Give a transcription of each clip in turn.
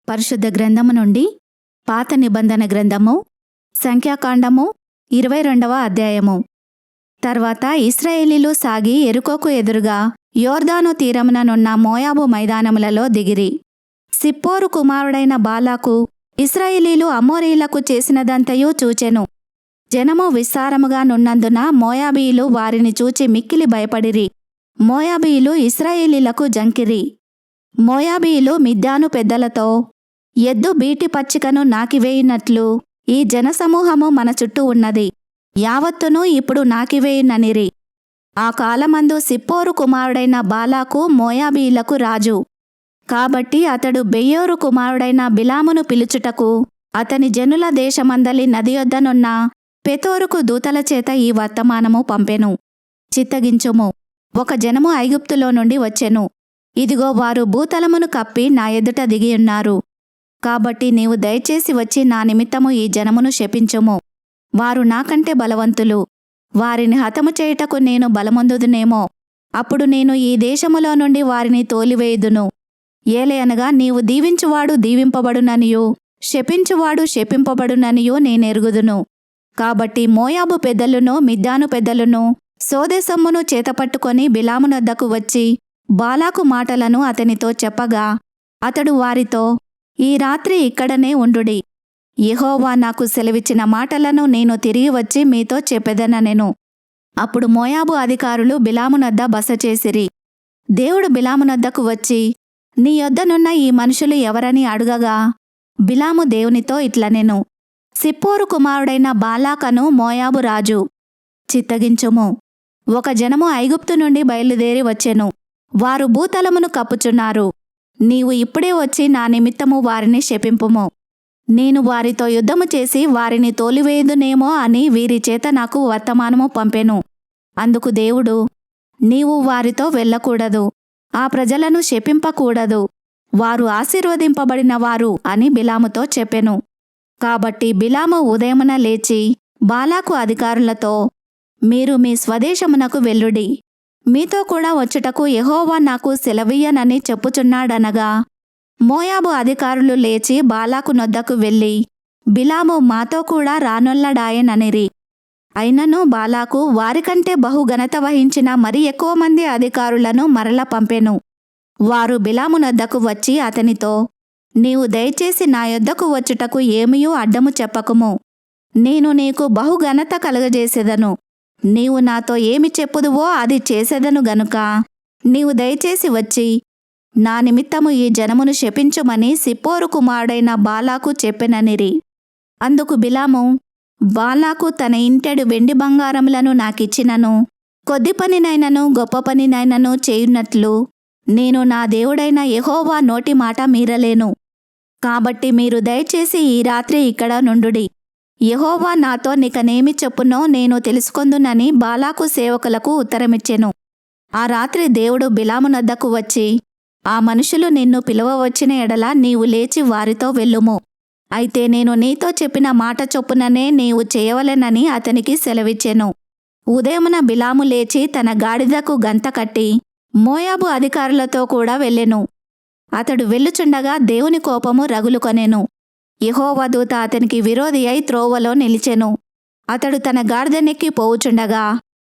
పరిశుద్ధ గ్రంథము నుండి పాత నిబంధన గ్రంథము సంఖ్యాకాండము 22వ అధ్యాయము. తర్వాత ఇశ్రాయేలీలు సాగి యెరికోకు ఎదురుగా యోర్దాను తీరముననున్న మోయాబు మైదానములలో దిగిరి. సిప్పోరు కుమారుడైన బాలాకు ఇశ్రాయేలీలు అమోరీయులకు చేసినదంతయు చూచెను. జనము విస్తారముగా నున్నందున మోయాబీయులు వారిని చూచి మిక్కిలి భయపడిరి. మోయాబీయులు ఇశ్రాయేలీలకు జంకిరి. మోయాబీయులు మిద్యాను పెద్దలతో, ఎద్దు బీటి పచ్చికను నాకివేయునట్లు ఈ జనసమూహము మన చుట్టూ ఉన్నది, యావత్తును ఇప్పుడు నాకివేయుననిరి. ఆ కాలమందు సిప్పోరు కుమారుడైన బాలాకు మోయాబీయులకు రాజు. కాబట్టి అతడు బెయోరు కుమారుడైన బిలామును పిలుచుటకు అతని జనుల దేశమందలి నది యొద్దనున్న పెతోరుకు దూతల చేత ఈ వర్తమానము పంపెను. చిత్తగించుము, ఒక జనము ఐగుప్తులో నుండి వచ్చెను. ఇదిగో వారు భూతలమును కప్పి నా ఎదుట దిగియున్నారు. కాబట్టి నీవు దయచేసి వచ్చి నా నిమిత్తము ఈ జనమును శపించుము. వారు నాకంటే బలవంతులు. వారిని హతము చేయుటకు నేను బలమొందుదునేమో. అప్పుడు నేను ఈ దేశములో నుండి వారిని తోలివేయుదును. ఏలయనగా నీవు దీవించువాడు దీవింపబడుననియు శపించువాడు శపింపబడుననియు నేనెరుగుదును. కాబట్టి మోయాబు పెద్దలును మిద్యాను పెద్దలును సోదెసొమ్మును చేతపట్టుకొని బిలామునొద్దకు వచ్చి బాలాకు మాటలను అతనితో చెప్పగా, అతడు వారితో, ఈ రాత్రి ఇక్కడనే ఉండుడి. యెహోవా నాకు సెలవిచ్చిన మాటలను నేను తిరిగి వచ్చి మీతో చెప్పెదననెను. అప్పుడు మోయాబు అధికారులు బిలామునొద్ద బస చేసిరి. దేవుడు బిలామునొద్దకు వచ్చి, నీ యొద్దనున్న ఈ మనుషులు ఎవరని అడుగగా, బిలాము దేవునితో ఇట్లనెను, సిప్పోరు కుమారుడైన బాలాకను మోయాబు రాజు. చిత్తగించుము, ఒక జనము ఐగుప్తు నుండి బయలుదేరి వచ్చెను. వారు భూతలమును కప్పుచున్నారు. నీవు ఇప్పుడే వచ్చి నా నిమిత్తము వారిని శపింపుము. నేను వారితో యుద్ధము చేసి వారిని తోలివేయుదునేమో అని వీరి చేత నాకు వర్తమానము పంపెను. అందుకు దేవుడు, నీవు వారితో వెళ్ళకూడదు, ఆ ప్రజలను శపింపకూడదు, వారు ఆశీర్వదింపబడిన వారు అని బిలాముతో చెప్పెను. కాబట్టి బిలాము ఉదయమున లేచి బాలాకు అధికారులతో, మీరు మీ స్వదేశమునకు వెళ్ళుడి, మీతో కూడా వచ్చుటకు యెహోవా నాకు సెలవియ్యనని చెప్పుచున్నాడనగా, మోయాబు అధికారులు లేచి బాలాకు నొద్దకు వెళ్ళి, బిలాము మాతో కూడా రానొల్లడాయననిరి. అయినను బాలాకు వారికంటే బహుఘనత వహించిన మరి ఎక్కువ మంది అధికారులను మరల పంపెను. వారు బిలాము నొద్దకు వచ్చి అతనితో, నీవు దయచేసి నా యొద్దకు వచ్చుటకు ఏమియూ అడ్డము చెప్పకుము. నేను నీకు బహుఘనత కలుగజేసెదను. నీవు నాతో ఏమి చెప్పుదువో అది చేసెదను గనుక నీవు దయచేసి వచ్చి నా నిమిత్తము ఈ జనమును శపించుమని సిప్పోరు కుమారుడైన బాలాకు చెప్పెననిరి. అందుకు బిలాము, బాలాకు తన ఇంటెడు వెండి బంగారములను నాకిచ్చినను కొద్ది పనినైనను గొప్ప పనినైనను చేయునట్లు నేను నా దేవుడైన యెహోవా నోటి మాట మీరలేను. కాబట్టి మీరు దయచేసి ఈ రాత్రి ఇక్కడ నుండుడి. యెహోవా నాతో నికనేమి చెప్పునో నేను తెలుసుకొందునని బాలాకు సేవకులకు ఉత్తరమిచ్చెను. ఆ రాత్రి దేవుడు బిలామునొద్దకు వచ్చి, ఆ మనుషులు నిన్ను పిలువవచ్చిన ఎడల నీవు లేచి వారితో వెళ్ళుము. అయితే నేను నీతో చెప్పిన మాట చొప్పుననే నీవు చేయవలెనని అతనికి సెలవిచ్చెను. ఉదయమున బిలాము లేచి తన గాడిదకు గంత కట్టి మోయాబు అధికారులతో కూడా వెళ్ళెను. అతడు వెళ్ళుచుండగా దేవుని కోపము రగులుకొనెను. యెహోవా దూత అతనికి విరోధి అయి త్రోవలో నిలిచెను. అతడు తన గాడిదనెక్కి పోవుచుండగా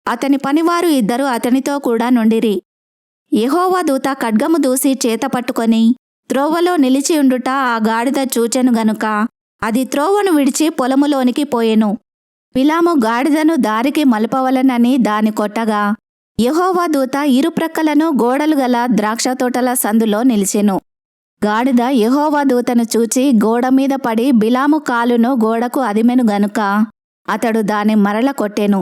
అతని పనివారు ఇద్దరు అతనితో కూడా నుండిరి. యెహోవా దూత ఖడ్గము దూసి చేత పట్టుకొని త్రోవలో నిలిచియుండుట ఆ గాడిద చూచెను గనుక అది త్రోవను విడిచి పొలములోనికి పోయెను. బిలాము గాడిదను దారికి మలుపవలనని దాని కొట్టగా యెహోవా దూత ఇరుప్రక్కలను గోడలు గల ద్రాక్షతోటల సందులో నిలిచెను. గాడిద యెహోవా దూతను చూచి గోడ మీద పడి బిలాము కాలును గోడకు అదిమెను గనుక అతడు దాని మరల కొట్టెను.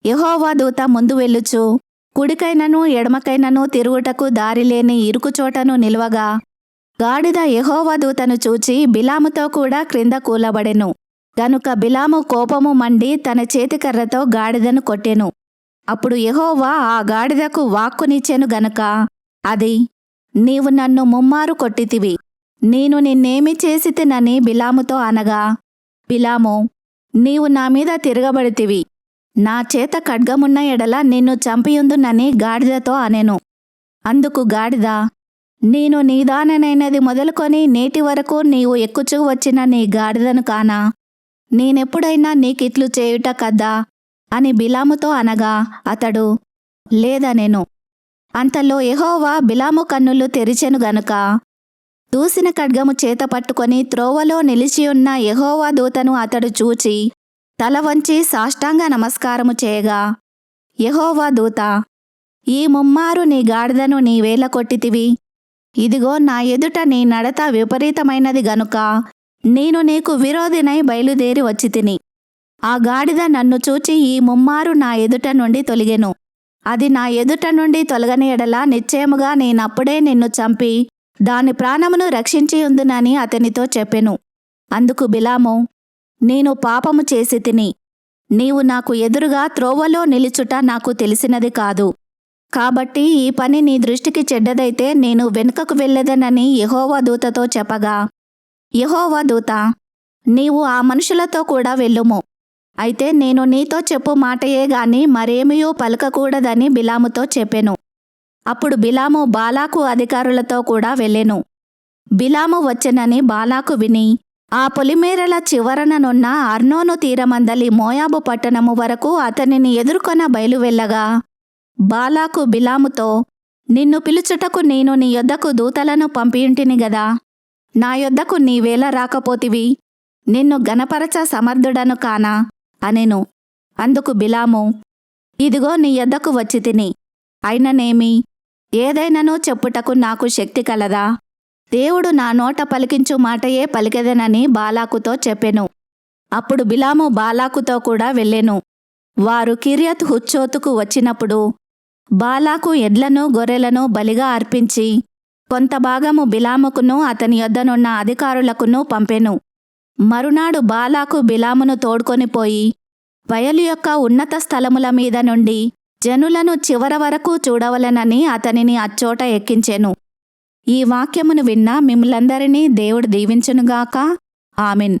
యెహోవా దూత ముందు వెళ్ళుచు కుడికైనను ఎడమకైనను తిరుగుటకు దారిలేని ఇరుకుచోటను నిలువగా గాడిద యెహోవా దూతను చూచి బిలాముతో కూడా క్రింద కూలబడెను. గనుక బిలాము కోపము మండి తన చేతికర్రతో గాడిదను కొట్టెను. అప్పుడు యెహోవా ఆ గాడిదకు వాక్కునిచ్చెను గనుక అది, నీవు నన్ను ముమ్మారు కొట్టితివి, నేను నిన్నేమి చేసితినని బిలాముతో అనగా, బిలాము, నీవు నా మీద తిరగబడితివి, నా చేత ఖడ్గమున్న ఎడల నిన్ను చంపియుందునని గాడిదతో అనెను. అందుకు గాడిద, నేను నీదాననైనది మొదలుకొని నేటి వరకు నీవు ఎక్కుచూ వచ్చిన నీ గాడిదను కానా? నేనెప్పుడైనా నీకిట్లు చేయుట కద్దా అని బిలాముతో అనగా అతడు లేదనెను. అంతలో యెహోవా బిలాము కన్నులు తెరిచెను గనుక దూసిన ఖడ్గము చేత పట్టుకొని త్రోవలో నిలిచియున్న యెహోవా దూతను అతడు చూచి తల వంచి సాష్టాంగ నమస్కారము చేయగా, యెహోవా దూత, ఈ ముమ్మారు నీ గాడిదను నీవేల కొట్టితివి? ఇదిగో నా ఎదుట నీ నడత విపరీతమైనది గనుక నేను నీకు విరోధినై బయలుదేరి వచ్చితిని. ఆ గాడిద నన్ను చూచి ఈ ముమ్మారు నా ఎదుట నుండి తొలగెను. అది నా ఎదుట నుండి తొలగని ఎడల నిశ్చయముగా నేనప్పుడే నిన్ను చంపి దాని ప్రాణమును రక్షించియుందునని అతనితో చెప్పెను. అందుకు బిలాము, నేను పాపము చేసి తిని. నీవు నాకు ఎదురుగా త్రోవలో నిలుచుట నాకు తెలిసినది కాదు. కాబట్టి ఈ పని నీ దృష్టికి చెడ్డదైతే నేను వెనుకకు వెళ్ళెదనని యెహోవా దూతతో చెప్పగా, యెహోవా దూత, నీవు ఆ మనుషులతో కూడా వెళ్ళుము. అయితే నేను నీతో చెప్పు మాటయే గాని మరేమియూ పలకకూడదని బిలాముతో చెప్పెను. అప్పుడు బిలాము బాలాకు అధికారులతో కూడా వెళ్ళెను. బిలాము వచ్చెనని బాలాకు విని ఆ పొలిమేరల చివరననున్న అర్నోను తీరమందలి మోయాబు పట్టణము వరకు అతనిని ఎదుర్కొన బయలువెళ్ళగా, బాలాకు బిలాముతో, నిన్ను పిలుచుటకు నేను నీ యొద్దకు దూతలను పంపియుంటిని గదా, నా యొద్దకు నీవేళ రాకపోతివి? నిన్ను గనపరచ సమర్థుడను కానా అనెను. అందుకు బిలాము, ఇదిగో నీ యొద్దకు వచ్చి తిని. అయిననేమి, ఏదైనను చెప్పుటకు నాకు శక్తి కలదా? దేవుడు నా నోట పలికించు మాటయే పలికెదనని బాలాకుతో చెప్పెను. అప్పుడు బిలాము బాలాకుతో కూడా వెళ్ళెను. వారు కిర్యత్ హుచ్చోతుకు వచ్చినప్పుడు బాలాకు ఎడ్లను గొర్రెలను బలిగా అర్పించి కొంత భాగము బిలాముకును అతని యొద్దనున్న అధికారులకును పంపెను. మరునాడు బాలాకు బిలామును తోడ్కొని పోయి బయలు యొక్క ఉన్నత స్థలముల మీద నుండి జనులను చివర వరకు చూడవలెనని అతనిని అచ్చోట ఎక్కించెను. ఈ వాక్యమును విన్న మిమ్ములందరినీ దేవుడు దీవించునుగాక. ఆమెన్.